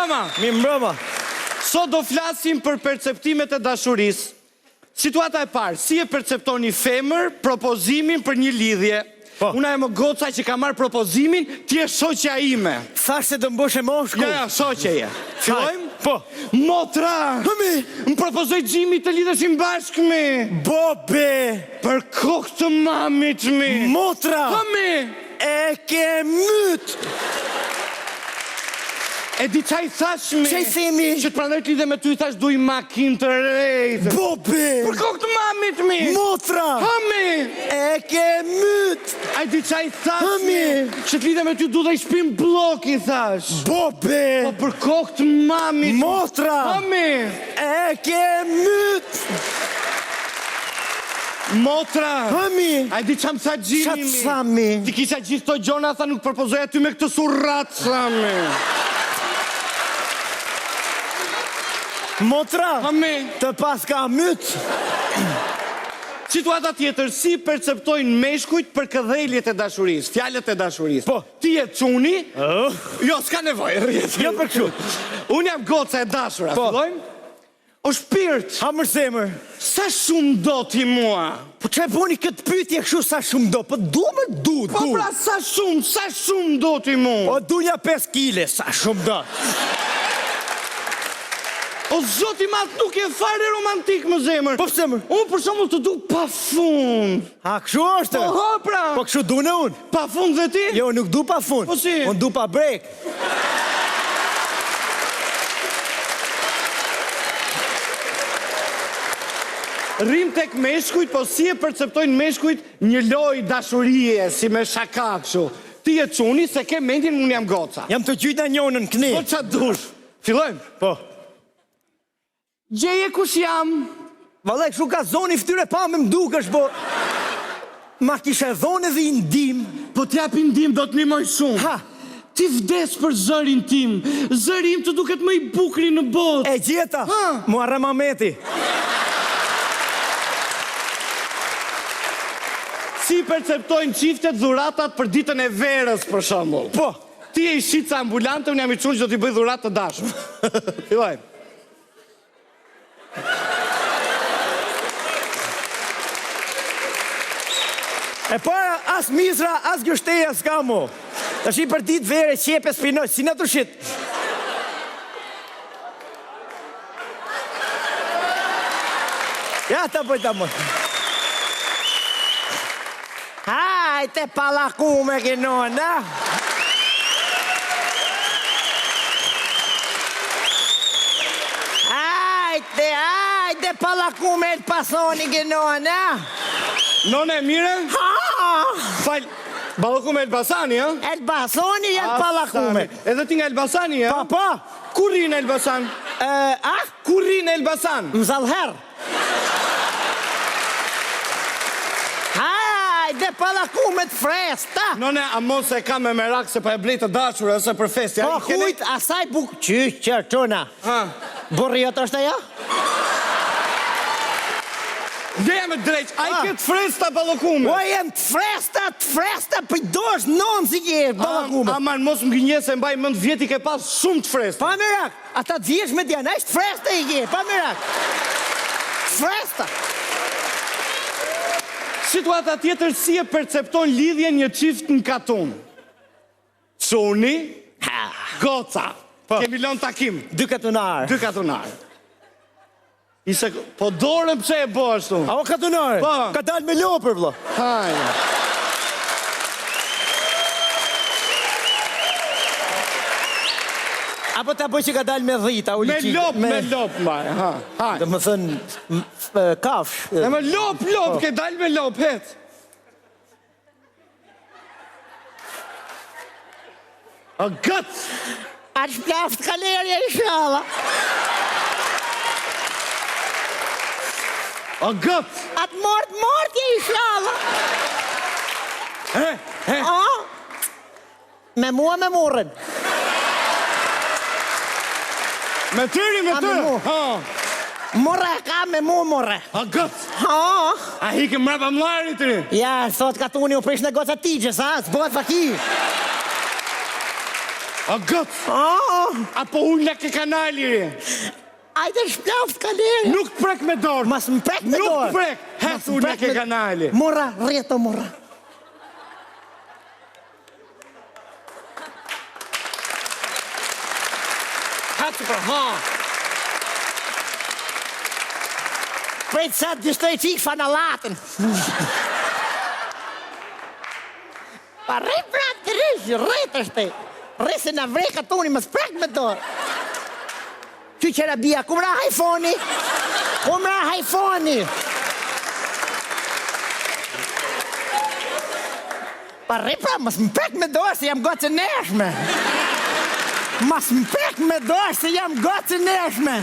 mbrëma. Mi mbrëma. Sot do flasim për perceptimet e dashurisë. Situata e parë, si e percepton një femër propozimin për një lidhje? Una e më goca që ka marrë propozimin, ti e shoqja ime. Thash se të mbosh e moshku. Ja, shoqja je. Fillojmë? Po. Motra! Më propozoj Gjimi të lidheshim bashkë me. Bobe! Për kokë të mamit me. Motra! E ke myt! E di qaj thash me. Qaj themi? Që të pranoj të lidhe me ty i thash duj makinë të rejtë. Bobe! Për kokë të mamit me. Motra! E ke myt! A di qaj thash me. Që të lidhe me ty du dhe i shpim bloki thash. Bobe! Po për kokë të mamit. Motra! E ke myt! Motra! A di qa më tha Gjimi? Qa të thami? Ti kisha gjithë të gjona, tha nuk propozoja ty me këtë surrat, thami. Motra! Të pas ka myt? Situata tjetër, si perceptojnë meshkujt për këdheljet e dashurisë, fjalët e dashurisë. Po. Ti je cuni? Jo, s'ka nevoj, rjetë. Jo për kështu. Unë jam goca e dashura, fillojmë? O shpirt! Hamër zemër! Sa shumë do ti mua? Po që e boni këtë pyetje kështu sa shumë do? Po du më du. Po pra sa shumë do ti mua? O du nja 5 kile, sa shumë do. O zoti matë nuk e fare romantik më zemër. Po pësemër? Unë për shumë të du pa fund. A kështu është? Po pra. Po kështu du në unë? Pa fund dhe ti? Jo, nuk du pa fund. Po si? Unë du pa break. Rrim tek meshkujt, po si e perceptojnë meshkujt një loj dashurie, si me shaka kështu. Ti e cuni se ke mendin unë jam goca. Jam të gjyta njonën këni. Po qa dush? Fillojmë? Po. Gjeje kush jam? Valek, shu ka zoni ftyre pa me mdukësh, po... Ma kishe dhone dhe i ndim. Po t'japi ndim do t'nimoj shumë. Ha! Ti vdes për zërin tim. Zërim të duket më i bukri në botë. E gjeta? Mua Ramameti. Si perceptojnë qiftet dhuratat për ditën e verës, për shembull? Po. Ti e i shitës ambulante, unë jam i qunë që do t'i bëj dhurat të dashur. Fillojmë. E para, as mizra, as gjështeja s'ka mo. Ta shi për ditë vere, qepe s'pinoj, si në të shit. Ja, ta bëj ta mëj. Hajte palaku me kinon, na? Hajte palaku me të pasoni kinon, na? None, mire? Fal, balakume Elbasani, ha? Elbasani janë palakume. Edhe ti nga Elbasani, ha? Pa. Kur rinë Elbasan? Kur rinë Elbasan? Më zalher. Hajde palakume të fresta. None, a mos e ka me merak se pa e blej të dashur, ose për festja. Po kujt, asaj buk... Qërtuna. Borriot është aja? Gjeja me drejq, a i këtë fresta balakume? O, jem të fresta, për dosh non si ke balakume. Aman, mos më gjenje se mbaj mënd vjeti ke pas shumë të fresta. Pa merak, ata të vjesh me djana, ishtë fresta i ke, pa merak. Fresta. Situata tjetër, si e percepton lidhjen një qift në katun? Quni, goca, kemi lën takim. 2 katunarë. 2 katunarë. Ise, po dorën pëse e bo ashtu? A o katunarë? Po. Ka dalë me lopër, vlo. Hajë. Apo ta bëj që ka dalë me dhita, u liqit. Me lop, mbaj, hajë. Dhe më thënë, kafsh. E me lop, ke dalë me lop, het. O gëtë! A që plaft kalerje i shala. O gëtë! Atë mort i shala. Me mua me murën. Me tyri, me tyri. Murë ka me mu murë. A gëtë? A hike mrapa mlari të ri? Ja, thot katuni u prish në goca tigjes, ha? S'bojt fakir. O gëtë, apo ullë në ke kanali ri. Ajde shpjaft kaleri. Nuk të prek me dorë. Mas më prek me dorë. Nuk të prek. Hesë ullë në ke kanali. Mora, rjeto mora. Hesë për ha. Prejtë sa të gjështoj qikë fa në latën. Pa rrej pratë të rishë, rejtë është e. Rejtë në vreka toni, më sprek me dorë. Që qëra bia, ku mra hajfoni? Ku mra hajfoni? Pa rrej pratë, më sprek me dorë se jam gotë të neshme. Më sprek me dorë se jam gotë të neshme.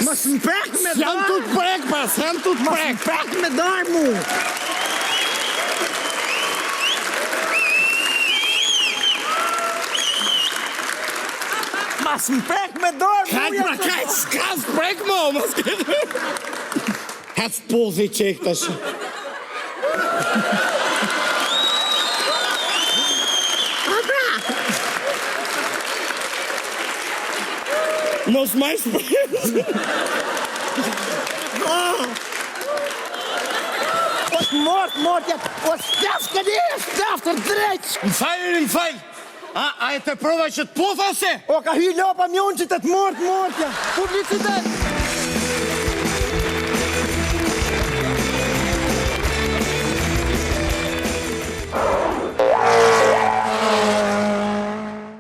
Më sprek me dorë. Jam të prek, pas, jam të prek. Më sprek me dorë mu. Mas më prek me dorë, Kajtë pra kajtë, s'ka s'prek mo, mas këtë. Hecë pozi qekë të shë. Mos maj s'prek. O të mort, o s'pjaf këdi, s'pjaf të dreqë. Më falë. A e të prova që të pofa se? O ka hy lopa mjonë që të mort, ja. Publicitet.